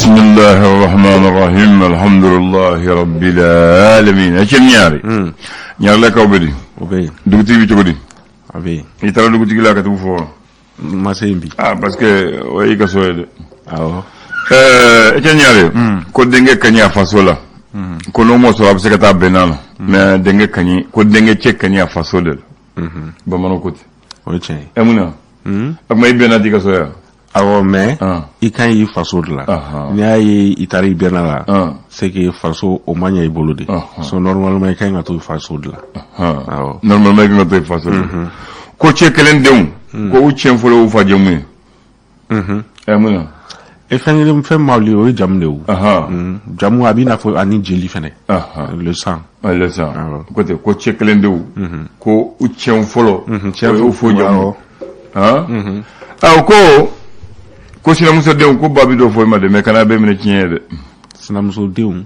بسم الله الرحمن الرحيم الحمد لله رب العالمين اكن ñaar la kaw bedi obey duguti bi tugudi abi itara duguti la ka tu fo masembi parce que way ga soyede awo eken ñaare ko denge kanya fasola ko no mo so abse kata benana mais denge kanyi ko denge che kanya fasodel ba mano ko o che emuna ak may benati ga soya awo mais i kan yi faso de la ni ayi itari bena la c'est que faso o manya ibolode so normalement i kan to faso de la awo normalement i kan to faso ko che kelen deum ko u chen folo u fa jemu emuna e fengem fe mawli o jamne u jamu abina fo ani jeli fene le sang côté ko che kelen deum ko u chen folo u fo jemu ko sina muso deum ko babi do fo ma de me kana be mine tiede sina muso deum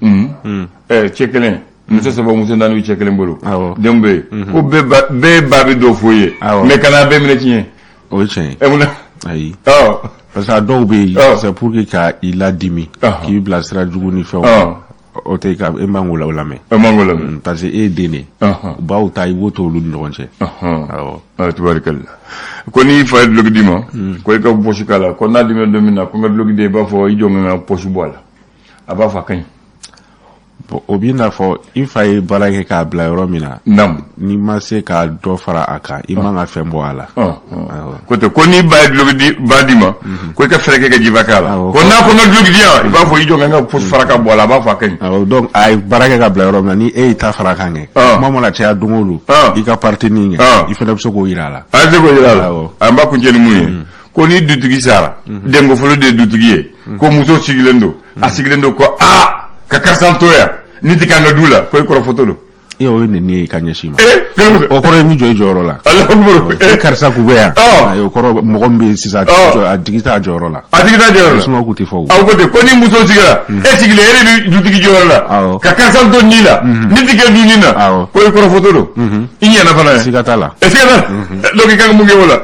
chekelen muso sabo muso ndanu chekelen bolo dembe ko be babi do fo ye me kana be mine tiede o chen muna ayi parce que do be c'est pour que ka il a dimi qui blasera du ni fait o te ka e mangola wala me parce que e dene ba o tay woto lu ndonche tubarikalla ko ni fa logi dima ko ka posu kala ko na dimi domina ko ngad logi de ba fo i jonga posu bola aba fa kan o bina fo il fay barake ka bla romina nam ni ma se ka do fara aka i ma nga fembo ala ko te ko ni ba logi di badima ko ka freke ka jivakala ko na ko ngad logi dia ba fo i jonga nga posu fara ka bola ba fa kan donc ay barake ka bla romina ni e ta fara kan mo la tia dungolu i ka parti ni i fe na so ko irala amba ku jeni muye ko ni dutugi sara dengo folo de dutugi ko muso sigilendo asigilendo ko ka kasantoya niti kanga dula ko ko foto do yo ni kanyashima o ko mi joro la karsa ku beya yo ko mo gombe sisa adigita joro la suma ku ti fo aw ko de ko ni muso sigila sigile ere dutigi joro la ka kasanto ni la niti ke dunina ko ko foto do inya na fana sigata la sigata do ki kanga mu ngewola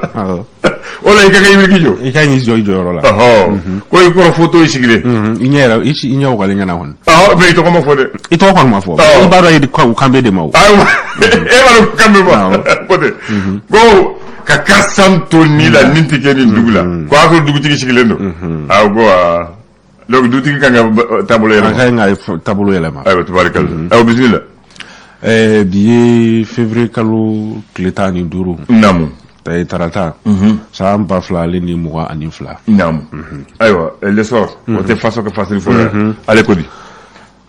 wala ikaka yimirikijo ikanyi joro la ko ko foto sigile inya ko lenga na hon be to ko mo fode ito ko ma fo ba ra ko kambe de maw ba kambe ba kote go ka kasanto ni la ninti ke ni dugula ko ako dugu tigi sigile ndo go log du tigi kanga tabulo yela nga tabulo yela ma ay tabarikalla bismillah biye février kalo kletani duru namu tay tarata sa amba fla le ni mo ani fla namu aywa le sort o te façon que facile faut aller ko di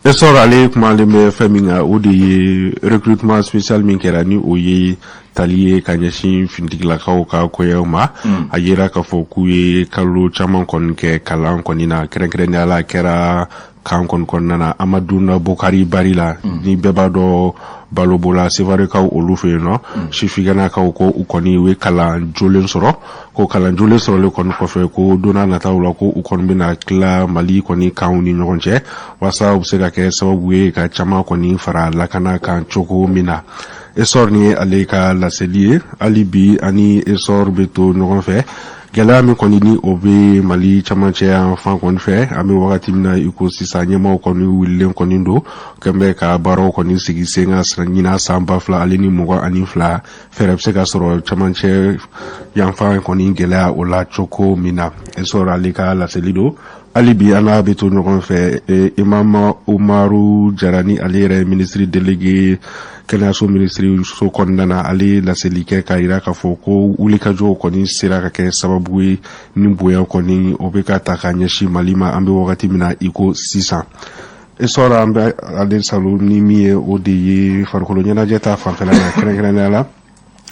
le sort aller kuma le me faminga o de recrutement spécial min kerani o ye taliye kanyashi findigla ka koyema ayira ka foku ye kalo chaman kon ke kalan konina kren ala kera kan kon nana amaduna bokari barila ni beba do balobola sevare ka olufe no shifigana ka ko ukoni we kala jolen soro ko kala jolen soro le kon ko fe ko dona na tawla ko ukon bina kla mali koni kauni nyogonche wasa ubsega ke sababu we ka chama koni fara lakana kan choko mina esor ni aleka la selie alibi ani esor beto nyogon fe gala mi koni ni obe mali chamache enfant kon fe ami wakati mina iko sisa nyema koni willen koni ndo kembe ka baro koni sigi senga sranyina samba fla alini mugo ani fla ferepse ka soro chamache yanfa koni gela ola choko mina esora lika la selido alibi ana beto nyogon fe imam Umaru Jarani alire ministre délégué kana so ministry so kondana ali la selike kaira ka foko ulika jo koni sira ka ke sababu ni boya koni obeka takanyeshi malima ambe wakati mina iko 600 esora ambe ale salu ni mie odi farkolo nyana jeta fanfela na krenkrena la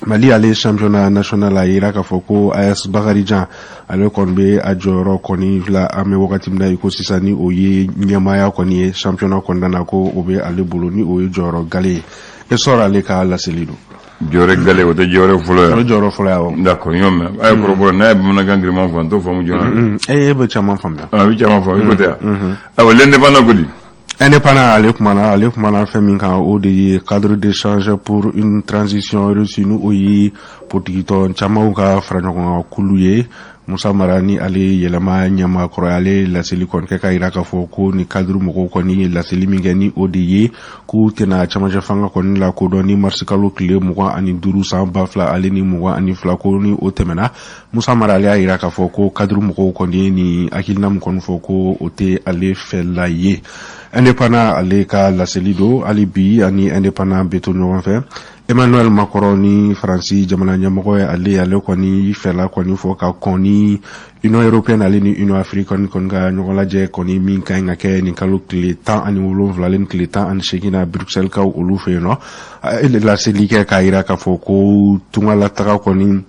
Mali ale championnat national a ira ka foko AS Bakarijan ale konbe ajoro koni la ame wakati mna iko sisani oye nyamaya koni championnat kondana ko obe ale boloni oye joro gale esora ale ka la selido jore gale o te jore fulo ya d'accord yom ay ko na na gangri man fon to famu jora be chama famda bi chama fam ko te aw lende bana godi indépendant Alec Mana Feminka au de cadre d'échange pour une transition reçue nous oyi pour tito chama ka franco kuluye Musa Mara ni ale yɛlɛma ɲamakɔrɔ ale laseli kɔni kɛ ka yira k'a fɔ ko ni cadre mɔgɔw kɔni laseli min kɛ ni o de ye k'u tɛna camancɛ fanga kɔni la kodɔn ni marisi kalo tile 25 san 2000 ale ni 22 ko ni o tɛmɛna. Musa Mara ale y'a yira k'a fɔ ko cadre mɔgɔw kɔni ni hakilina min kɔni fɔ ko o tɛ ale fɛla ye. Indépendant ale ka laseli do ali bi ani indépendant bɛ to ɲɔgɔn fɛ. Emmanuel Macron ni Faransi jamana ɲɛmɔgɔ ye ale kɔni fɛla kɔni fɔ ka kɔn ni Union Européenne ale ni Union Africaine kɔni ka ɲɔgɔn lajɛ kɔni min ka ɲi ka kɛ nin kalo tile 17 ale ni tile 18 na Bruxelles kaw olu fɛ yen nɔ. Laseli kɛ k'a yira k'a fɔ ko tungalataga kɔni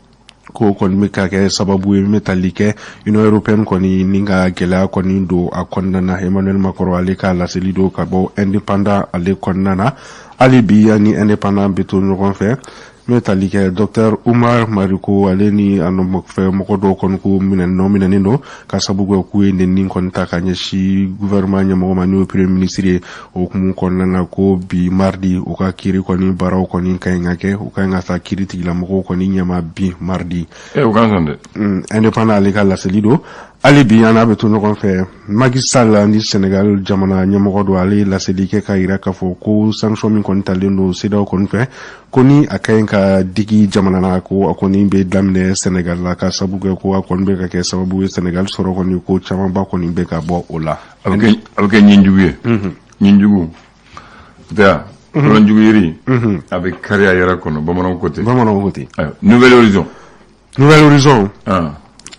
ko kɔni bɛ ka kɛ sababu ye min tali kɛ Union Européenne kɔni ni ka gɛlɛya kɔni don a kɔnɔna na. Emmanuel Macron ale ka laseli do ka bɔ indépendant ale kɔnɔna na. Ali bi ani indépendant bɛ to ɲɔgɔn fɛ. Min tali kɛ Dr Umar Mariko ale ni fɛ mɔgɔ dɔw kɔni ko minɛnen do ka sababu kɛ k'u ye nɛni kɔni ta ka ɲɛsin gouvernement ɲɛmɔgɔ ma n'o ye premier ministre ye. O hukumu kɔnɔna na ko bi mardi u ka kiiri kɔni baaraw kɔni ka ɲi ka kɛ u ka ɲi ka taa kiiri tigilamɔgɔw kɔni ɲɛma bi mardi. O ka sɔn dɛ. Indépendant ale ka laseli do. Ali bi an n'a bɛ to ɲɔgɔn fɛ. Macky Sall ni Sénégal jamana ɲɛmɔgɔ do ale laseli kɛ ka yira k'a fɔ ko sanction min kɔni talen do CEDEAO kɔni fɛ ko ni a ka ɲi ka digi jamana na ko a kɔni bɛ daminɛ Sénégal la ka sababu kɛ ko a kɔni bɛ ka kɛ sababu ye Sénégal sɔrɔ kɔni ko camanba kɔni bɛ ka bɔ o la. A bɛ kɛ ɲinjugu ye. Ɲinjugu. Da. Ɲinjugu yiri. A bɛ kari a yɛrɛ kɔnɔ bamananw ko ten. Nouvelle Horizon. Nouvelle Horizon.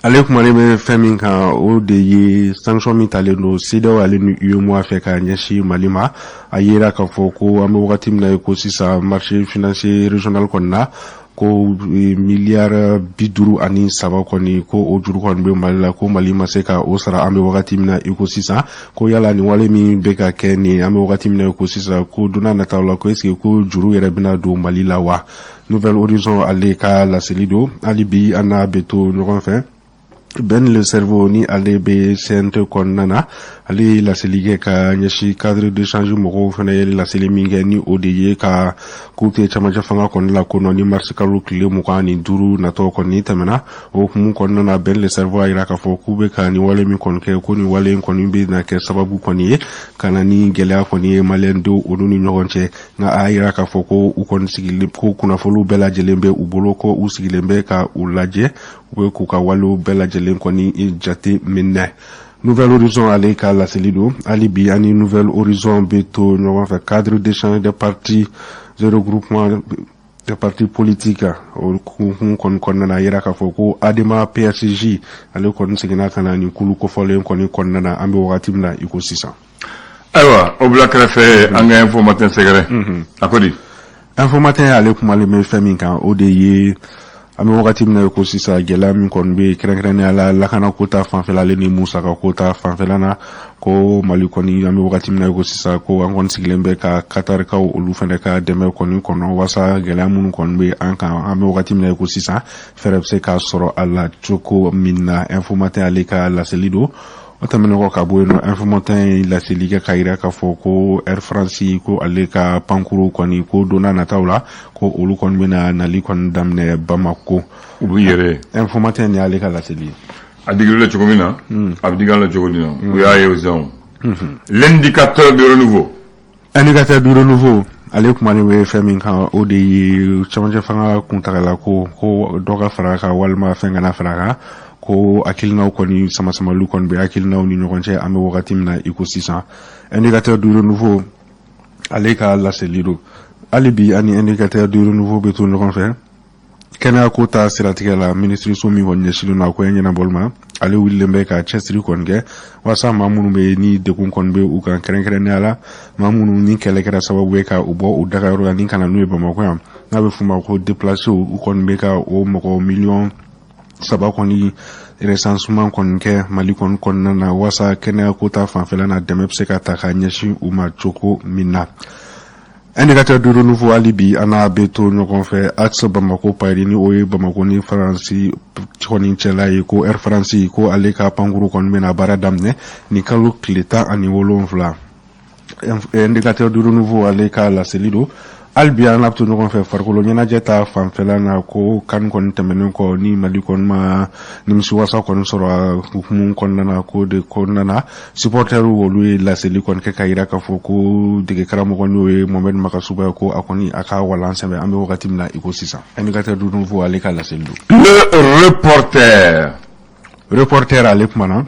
Ale kumalen bɛ fɛn min kan o de ye sanction min talen do CEDEAO ale ni UEMOA fɛ ka ɲɛsin Mali ma. A yira k'a fɔ ko an bɛ wagati min na ko sisan marché financier régional kɔni na ko miliyari 53 kɔni ko o juru kɔni bɛ Mali la ko Mali ma se ka o sara. An bɛ wagati min na ko sisan ko yala ni wale min bɛ ka kɛ ni an bɛ wagati min na ko sisan ko donna nataw la ko est-ce que ko juru yɛrɛ bɛna don Mali la wa. Nouvelle Horizon ale ka laseli do. Ali bi an n'a bɛ to ɲɔgɔn fɛ. Ben le cerveau ni ale be CNT kɔnɔna na ale laseli kɛ ka ɲɛsi cadre d'échange mɔgɔw fana ye laseli min kɛ ni o de ye ka k'u tɛ camancɛ fanga kɔni la ko nɔ ni marisi kalo tile 25 natɔ kɔni tɛmɛna. O hukumu kɔnɔna na Ben le cerveau a yira k'a fɔ k'u bɛ ka ni wale min kɔni kɛ ko ni wale in kɔni bɛ na kɛ sababu kɔni ye ka na ni gɛlɛya kɔni ye maliyɛn denw olu ni ɲɔgɔn cɛ. Nka a yira k'a fɔ ko u kɔni sigilen ko kunnafoniw bɛɛ lajɛlen bɛ u bolo ko u sigilen bɛ ka u lajɛ u bɛ k'u ka walew bɛɛ lajɛlen kɔni jate minɛ. Nouvelle Horizon ale ka laseli do. Ali bi ani Nouvelle Horizon bɛ to ɲɔgɔn fɛ. Cadre d'échange des partis de regroupement des partis politiques o hukumu kɔni kɔnɔna na a yira k'a fɔ ko Adema PSG ale kɔni seginna ka na nin kulu kofɔlen kɔni kɔnɔna na an bɛ wagati min na i ko sisan. Ayiwa o bila kɛrɛfɛ an ka info matin sɛgɛrɛ. A ko di. Info matin ale kumalen bɛ fɛn min kan o de ye an bɛ wagati min na ko sisan gɛlɛya min kɔni bɛ kɛrɛnkɛrɛnnenya la lakana ko ta fanfɛla ale ni musaka ko ta fanfɛla na ko Mali kɔni an bɛ wagati min na ko sisan ko an kɔni sigilen bɛ ka Katarikaw olu fana ka dɛmɛ kɔni kɔnɔ walasa gɛlɛya minnu kɔni bɛ an kan an bɛ wagati min na ko sisan fɛɛrɛ bɛ se ka sɔrɔ a la cogo min na. Info matin ale ka laseli do. O tɛmɛnen kɔ ka bɔ yen nɔ Info matin laseli kɛ ka yira k'a fɔ ko Air France ko ale ka pankuru kɔni ko donna nataw la ko olu kɔni bɛna nali kɔni daminɛ Bamako. U b'u yɛrɛ. Info matin ni ale ka laseli ye. A digila cogo min na a bɛ digi la cogo min na o y'a ye o zan. L'indicateur de renouveau. Indicateur de renouveau ale kumalen bɛ fɛn min kan o de ye camancɛ fanga kuntagala ko dɔ ka fara a kan walima fɛn kana fara a kan ko hakilinaw kɔni samasamaliw kɔni bɛ hakilinaw ni ɲɔgɔn cɛ an bɛ wagati min na i ko sisan. Indicateur de renouveau ale ka laseli do. Ali bi ani indicateur de renouveau bɛ to ɲɔgɔn fɛ. Kɛnɛya ko ta siratigɛ la ministriso min kɔni ɲɛsinnen don a ko ɲɛnabɔli ma ale wulilen bɛ ka cɛsiri kɔni kɛ walasa maa minnu bɛ ni degun kɔni bɛ u kan kɛrɛnkɛrɛnnenya la maa minnu ni kɛlɛ kɛra sababu ye ka u bɔ u dagayɔrɔ la ni kana n'u ye Bamakɔ yan n'a bɛ f'u ma ko déplacés u kɔni bɛ ka o mɔgɔ 3 kɔni recensement kɔni kɛ Mali kɔni kɔnɔna na walasa kɛnɛya ko ta fanfɛla na dɛmɛ bɛ se ka ta ka ɲɛsin u ma cogo min na. Indicateur de renouveau ali bi an n'a bɛ to ɲɔgɔn fɛ axe Bamako Paris ni o ye Bamako ni Faransi kɔni cɛla ye ko Air France ko ale ka pankuru kɔni bɛna baara daminɛ ni kalo tile 17. Indicateur de renouveau ale ka laseli do. albi an lapto ɲɔgɔn fɛ farikolo ɲɛnajɛ ta fanfɛla na ko kan kɔni tɛmɛnen kɔ ni Mali kɔni ma nimisiwasa kɔni sɔrɔ a hukumu kɔnɔna na ko de kɔnɔna na supporteru olu ye laseli kɔni kɛ ka yira k'a fɔ ko dege karamɔgɔ n'o ye Mohamed Makasuba ye ko a kɔni a ka walan sɛbɛn an bɛ wagati min na i ko sisan Aminata Dununfo ale ka laseli don. Le reporter ale kumana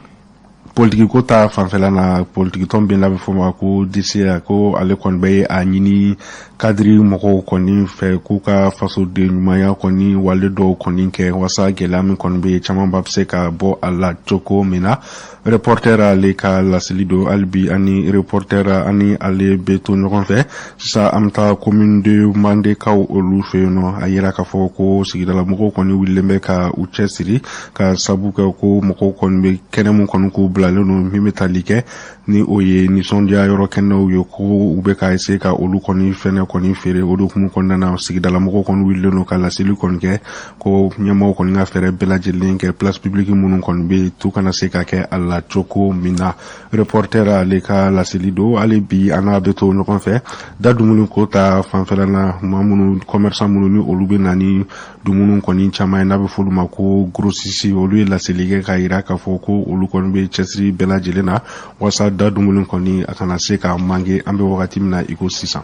politique ko ta fanfɛla na politique tɔn bɛ labɛn fɔ ma ko DCA ko ale kɔni bɛ a ɲini kadiri mɔgɔw kɔni fɛ k'u ka fasoden ɲumanya kɔni wale dɔw kɔni kɛ wasa gɛlɛya min kɔni bɛ caman ba bɛ se ka bɔ a la cogo min na reporter ale ka laseli don halibi ani reporter ani ale bɛ to ɲɔgɔn fɛ sisan an bɛ taa commune de Mandekaw olu fɛ yen nɔ a yira k'a fɔ ko sigidala mɔgɔw kɔni wililen bɛ ka u cɛsiri ka sabu kɛ ko mɔgɔw kɔni bɛ kɛnɛ min kɔni k'u bilalen don min bɛ tali kɛ ni o ye nisɔndiya yɔrɔ kɛnɛw ye ko u bɛ ka essayer ka olu kɔni fɛnɛ kɔni feere o de hukumu kɔnɔna na sigidala mɔgɔw kɔni wililen don ka laseli kɔni kɛ ko ɲɛmɔgɔw kɔni ka fɛɛrɛ bɛɛ lajɛlen kɛ place publique minnu kɔni bɛ tu kana se ka kɛ a la cogo min na reporter ale ka laseli don hali bi an n'a bɛ to ɲɔgɔn fɛ da dumuni ko ta fanfɛla na maa minnu commerçant minnu ni olu bɛ na ni dumuni kɔni caman ye n'a bɛ fɔ olu ma ko grossiste olu ye laseli kɛ ka yira k'a fɔ ko olu kɔni bɛ cɛsiri bɛɛ lajɛlen na wasa da dumuni kɔni a kana se ka manke an bɛ wagati min na i ko sisan.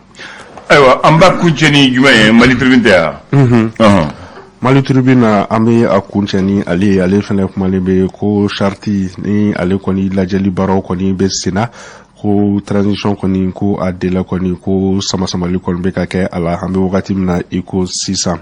Ayiwa an b'a kuncɛ ni jumɛn ye Mali Tribune tɛ yan. Mali Tribune na an bɛ a kuncɛ ni ale fana kumalen bɛ ko charti ni ale kɔni lajɛli baaraw kɔni bɛ senna ko transition kɔni ko a dela kɔni ko sama-samali kɔni bɛ ka kɛ a la an bɛ wagati min na i ko sisan.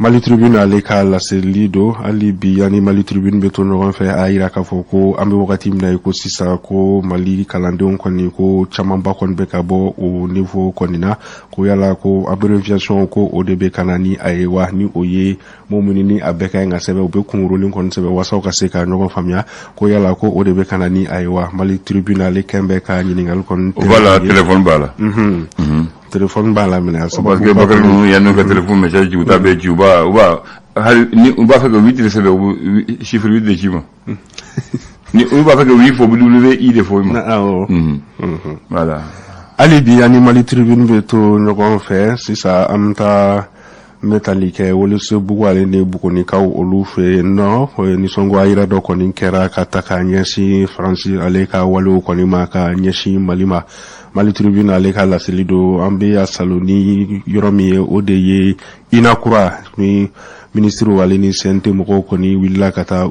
Mali Tribune ale ka laseli do hali bi ani Mali Tribune bɛ to ɲɔgɔn fɛ a yira k'a fɔ ko an bɛ wagati min na i ko sisan ko Mali kalandenw kɔni ko camanba kɔni bɛ ka bɔ o niveau kɔni na ko yala ko abréviation ko o de bɛ ka na ni a ye wa ni o ye mun ni a bɛɛ ka ɲi ka sɛbɛn u bɛ kunkurunin kɔni sɛbɛn wasaw ka se ka ɲɔgɔn faamuya ko yala ko o de bɛ ka na ni a ye wa Mali Tribune ale kɛn bɛ ka ɲininkali kɔni. Voilà téléphone b'a la. Téléphone b'a la minɛ parce que Bakary ninnu yanni ka téléphone message u t'a bɛɛ ci u b'a fɛ ka 8 de sɛbɛn chiffre 8 de ci ma ni u b'a fɛ ka 8 fɔ WI de fɔ ma. Voilà. hali bi ani Mali Tribune bɛ to ɲɔgɔn fɛ sisan an bɛ taa n bɛ tali kɛ Welesebugu ale ni Bugunikaw olu fɛ yen nɔ nisɔngoya yira dɔ kɔni kɛra ka ta ka ɲɛsin Faransi ale ka walew kɔni ma ka ɲɛsin Mali ma. Mali Tribune ale ka laseli don an bɛ a salo ni yɔrɔ min ye o de ye Inakura ni ministre ale ni CNT mɔgɔw kɔni wulila ka taa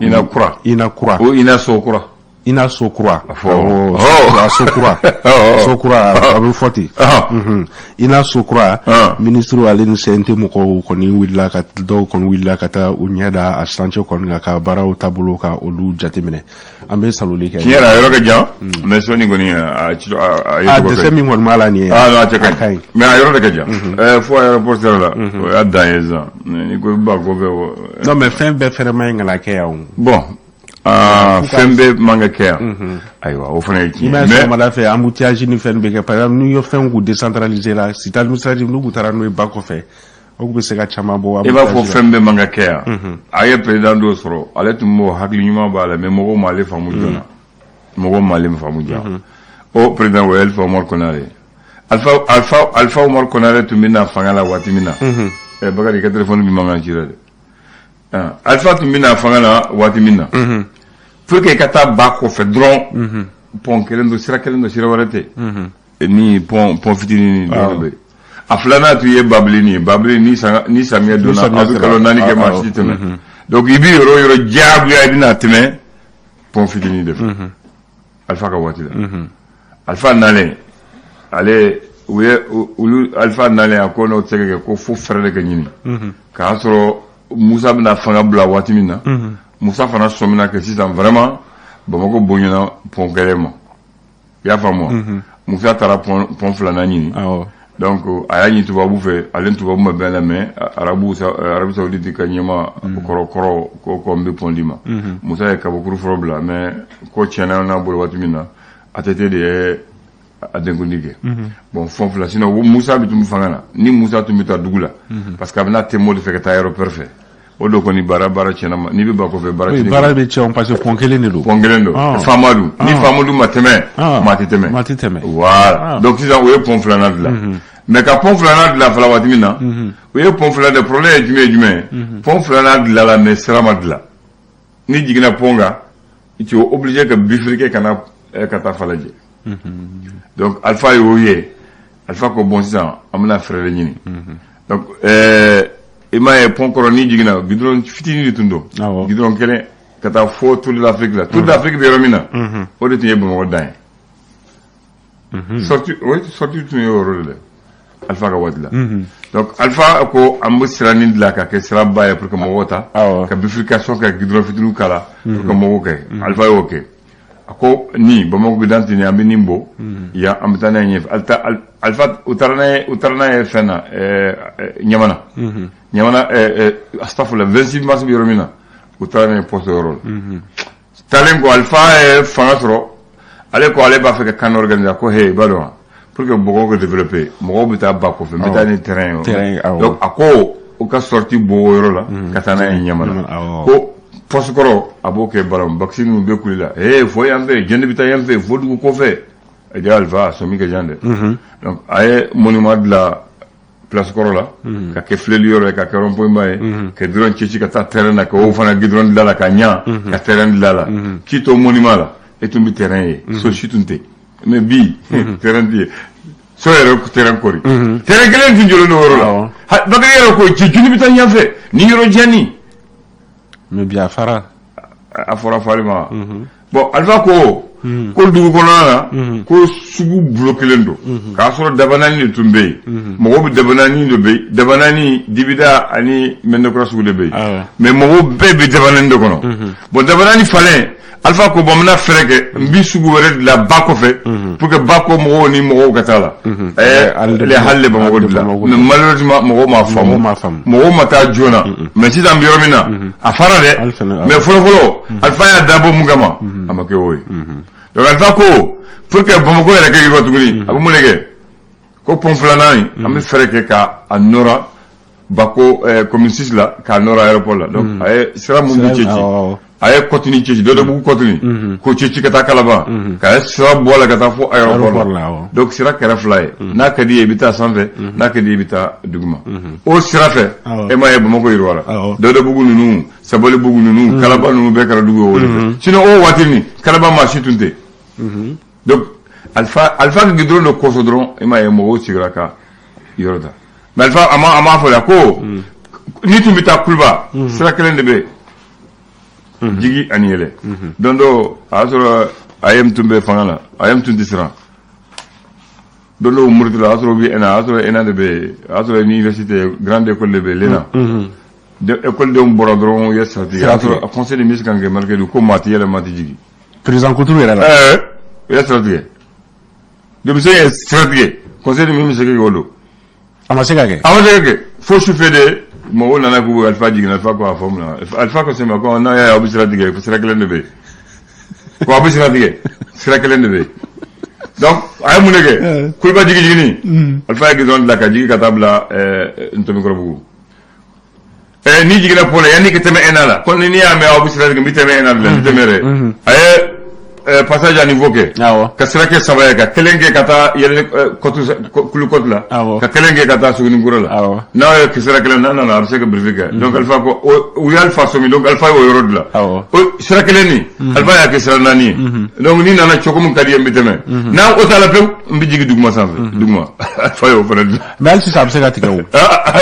Inakura o Ina Sokura Sokura Sokura a bɛ fɔ ten Ina Sokura ministre ale ni CNT mɔgɔw kɔni wulila ka dɔw kɔni wulila ka taa u ɲɛ da a sanche kɔni ka baaraw taabolo ka olu jateminɛ an bɛ saloli kɛ. Tiɲɛ na yɔrɔ ka jan mais sɔni kɔni a dɛsɛ min kɔni b'a la nin ye. Non a cɛ ka ɲi mais a yɔrɔ de ka jan fo aéroporteur la o y'a dan ye sisan ni ko ba ko fɛ. Non mais fɛn bɛɛ fɛrɛ man ɲi ka kɛ yan. Bon. Fɛn bɛɛ man ka kɛ yan ayiwa o fana ye tiɲɛ mais sɔgɔmada fɛ embouteillage ni fɛn bɛ kɛ par exemple n'u ye fɛn k'u décentraliser la site administrative n'u kun taara n'o ye ba kɔfɛ o bɛ se ka caman bɔ. I b'a fɔ fɛn bɛɛ man ka kɛ yan a ye président dɔw sɔrɔ ale tun b'o hakili ɲuman b'a la mais mɔgɔw m'ale faamu joona mɔgɔw m'ale faamu joona o président o ye Alpha Umaru Konare Alpha Umaru Konare tun bɛ na fanga la waati min na Bakari ka téléphone bi mankan ci la dɛ Alpha tun bɛ na fanga la waati min na pour que ka taa ba kɔfɛ dɔrɔn pont kelen don sira kelen don sira wɛrɛ tɛ ni pont fitinin ni dɔw bɛ a filanan tun ye Babileni ni samiyɛ donna a bɛ kalo 4 kɛ maa si tɛmɛ donc i bɛ yɔrɔ o yɔrɔ diyagoya i bɛna tɛmɛ pont fitinin de fɛ Alpha ka waati la Alpha nalen ale u ye olu Alpha nalen a ko n'o tɛ se ka kɛ ko fo fɛɛrɛ de ka ɲini k'a sɔrɔ Musa bɛna fanga bila waati min na Musa fana sɔmina kɛ sisan vraiment Bamako bonyana pont kelen ma i y'a faamu Musa taara pont filanan ɲini donc a y'a ɲini tubabu fɛ ale tubabu ma bɛn la mais Arabu Saoudite ka ɲɛma kɔrɔ ko n bɛ pont di ma Musa ye kabakuru fɔlɔ bila mais ko tiɲɛna n'a bolo waati min na ATT de ye a denkundi kɛ bon fond fila sinon Musa bɛ tun bɛ fanga na ni Musa tun bɛ taa dugu la parce que a bɛna tɛmɛ de fɛ ka taa aéroport fɛ o do kɔni baara tiɲɛna ma ni bɛ ba kɔfɛ baara tiɲɛna baara bɛ tiɲɛ parce que pont kelen de don faama dun ni faama dun ma tɛmɛ maa tɛ tɛmɛ voilà donc sisan o ye pont filanan dilan mais ka pont filanan dilan fala waati min na o ye pont filanan de problème ye jumɛn pont filanan dilan la mais sira ma dilan ni jiginna pont kan tu es obligé ka bifurquer kana ka taa falaje donc alpha y'o ye alpha ko bon sisan an bɛna fɛɛrɛ de ɲini donc i m'a ye pont kɔrɔ ni jiginna goudron fitinin de tun don goudron kelen ka taa fo toute l'Afrique la toute l'Afrique bɛ yɔrɔ min na o de tun ye Bamakɔ dan ye sorti tun ye o yɔrɔ de la alpha ka waati la donc alpha ko an bɛ sira nin dilan ka kɛ sira ba ye pour que mɔgɔw ta ka bifurcation kɛ goudron fitinin k'a la pour que mɔgɔw kɛ alpha y'o kɛ a ko ni Bamakɔ bɛ dan ten an bɛ nin bɔ yan an bɛ taa n'a ye ɲɛfɛ alpha u taara n'a ye fɛn na ɲamana astafurla 26 mars bɛ yɔrɔ min na u taara n'a ye poste yɔrɔ la taalen ko alpha ye fanga sɔrɔ ale ko ale b'a fɛ ka kan organiser ko he b'a dɔn pour que Bamakɔ ka développer mɔgɔw bɛ taa ba kɔfɛ n bɛ taa ni terrain ye donc a ko u ka sortie Bogo yɔrɔ la ka taa n'a ye ɲamana ko poste kɔrɔ a b'o kɛ balan vaccine min bɛ kuli la fo yan fɛ jɛnɛ bɛ taa yan fɛ fo dugu kɔfɛ a jira alpha sɔmi ka jan dɛ donc a ye monument dilan place kɔrɔ la ka kɛ filɛli yɔrɔ ye ka kɛ rond-point ba ye ka goudron cɛci ka taa terrain na ka o fana goudron dilan la ka ɲa ka terrain dilan la k'i to monument la e tun bɛ terrain ye so si tun tɛ mais bi terrain tɛ yen so yɛrɛ terrain kɔri terrain kelen tun jɔlen don yɔrɔ la bakari yɛrɛ ko cɛ joli bɛ taa yan fɛ ni yɔrɔ jɛni mais bi a fara a fɔra fali ma bon alpha ko dugu kɔnɔna na ko sugu bulo kelen don k'a sɔrɔ dabanani de tun bɛ yen mɔgɔw bɛ dabanani de bɛ yen dabanani dibida ani mɛndekura sugu de bɛ yen mais mɔgɔw bɛɛ bɛ dabanani de kɔnɔ bon dabanani falen alpha ko bon n bɛna fɛɛrɛ kɛ n bi sugu wɛrɛ dilan ba kɔfɛ pour que ba kɔ mɔgɔw ni mɔgɔw ka taa la hali le Bamakɔ dilan mais malheureusement mɔgɔw m'a faamu mɔgɔw ma taa joona mais sisan n bɛ yɔrɔ min na a fara dɛ mais fɔlɔfɔlɔ alpha y'a dabɔ mun kama a ma kɛ o ye donc alpha ko pour que Bamakɔ yɛrɛ kɛ yɔrɔ tuguni a ko mun de kɛ ko pont filanan an bɛ fɛɛrɛ kɛ ka a nɔra Bako commune 6 la k'a nɔra aéroport la donc a ye sira mun bɛ cɛci a ye kɔtini cɛci Dɔdɔbugu kɔtini ko cɛci ka taa Kalaban k'a ye sira bɔ a la ka taa fo aéroport la donc sira kɛra fila ye n'a ka di ye i bɛ taa sanfɛ n'a ka di ye i bɛ taa duguma o sira fɛ e m'a ye Bamakɔ yiriwa la Dɔdɔbugu ninnu Sabalibugu ninnu Kalaban ninnu bɛɛ kɛra dugu ye o de fɛ sinon o waati nin Kalaban maa si tun tɛ donc alpha ka goudron de kɔsɔ dɔrɔn e m'a ye mɔgɔw sigira ka yɔrɔ ta mais alpha a m'a fɔ la ko ni tun bɛ taa Kuluba sira kelen de bɛ jigi ani yɛlɛ don dɔ a y'a sɔrɔ AEM tun bɛ fanga la AEM tun tɛ siran don dɔ Murti la a y'a sɔrɔ a y'a sɔrɔ ENA de bɛ yen a y'a sɔrɔ université grande école de bɛ yen l'ENA école denw bɔra dɔrɔn u ye sira tigɛ a y'a sɔrɔ conseil de ministre kan kɛ marqué don ko maa tɛ yɛlɛ maa tɛ jigi président Couture yɛrɛ la u ye sira tigɛ denmisɛn ye sira tigɛ conseil de ministre bɛ se kɛ o don a ma se ka kɛ fo sufɛ de mɔgɔw nana k'u bɛ alpha jigin alpha ko a fɔ mun na alpha ko sema ko n'a y'a ye aw bɛ sira tigɛ sira kelen de bɛ yen ko a bɛ sira tigɛ sira kelen de bɛ yen donc a ye mun de kɛ Kuluba jigini alpha ye goudron dilan ka jigin ka taa bila Ntomikɔrɔbugu ni jiginna pont la yanni ka tɛmɛ ENA la ko ni y'a mɛn aw bɛ sira tigɛ n bɛ tɛmɛ ENA la n tɛ tɛmɛ dɛ a ye passage à niveau kɛ ka sira kɛ saba ye ka kelen kɛ ka taa yɛlɛ Kulukɔti la ka kelen kɛ ka taa Sugunikura la n'a ye sira kelen n'a nana a bɛ se ka briefing kɛ donc alpha ko u y'a alpha sɔmi donc alpha y'o yɔrɔ dilan o sira kelen nin alpha y'a kɛ sira naani ye donc ni nana cogo min ka di ye n bɛ tɛmɛ n'a o t'a la pewu n bɛ jigin duguma sanfɛ duguma alpha y'o fana dilan mais hali sisan a bɛ se ka tigɛ o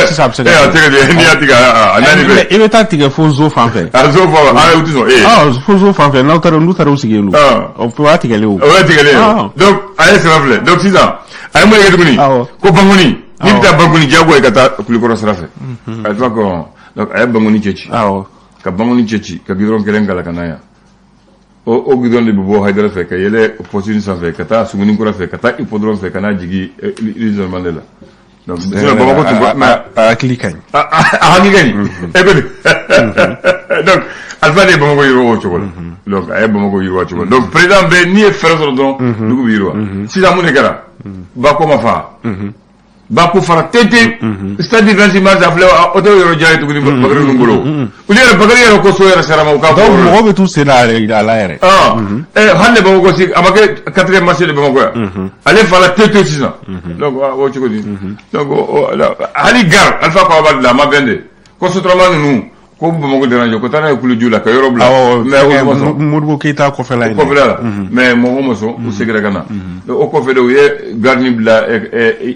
sisan a bɛ se ka tigɛ n'i y'a tigɛ a naani bɛ i bɛ taa tigɛ fo zo fan fɛ zo fan fɛ u tɛ sɔn fo zo fan fɛ n'u taara u sigi yen o b'a tigɛlen o b'a tigɛlen donc a ye sira filɛ donc sisan a ye mun kɛ tuguni ko Bankuni n'i bɛ taa Bankuni diyagoya ye ka taa Kulikɔrɔ sira fɛ a ye ko donc a ye Bankuni cɛci ka Bankuni cɛci ka goudron kelen k'a la ka na yan o goudron de bɛ bɔ Hayidara fɛ ka yɛlɛ Poste sanfɛ ka taa Sugunikura fɛ ka taa hippodrome fɛ ka n'a jigin Nelson Mandela donc sinon Bamakɔ tun bɔ mais a hakili ka ɲi a hakili ka ɲi e ko donc alpha de ye Bamakɔ yiriwa o cogo la donc a ye Bamakɔ yiriwa cogo la donc président bɛ n'i ye fɛɛrɛ sɔrɔ dɔrɔn dugu bɛ yiriwa sisan mun de kɛra Bako ma fa Baku fara tete stade 26 mars a filɛ auto yɔrɔ jan ye tuguni Bakary ninnu bolo olu yɛrɛ Bakary yɛrɛ ko so yɛrɛ sarama u ka donc mɔgɔ bɛ t'u sen a la yɛrɛ hali ne Bamako si a ma kɛ 4e mars de Bamako yan ale fara tete sisan donc o cogo di donc hali gar Alpha Kɔbali la a ma bɛn de ko sotarama ninnu ko Bamako dérange ko taa n'a ye Kuluju la ka yɔrɔ bila mais Modibo Keita kɔfɛla la mais mɔgɔ ma sɔn u seginna ka na o kɔfɛ de u ye garde bila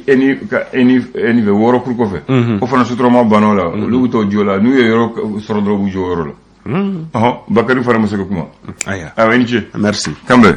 eni fɛ wɔɔrɔ kuru kɔfɛ o fana sotarama banna o la olu bɛ t'o jɔ la n'u ye yɔrɔ sɔrɔ dɔrɔn u b'u jɔ o yɔrɔ la Bakary fara ma se ka kuma aya awa i ni ce merci Kambe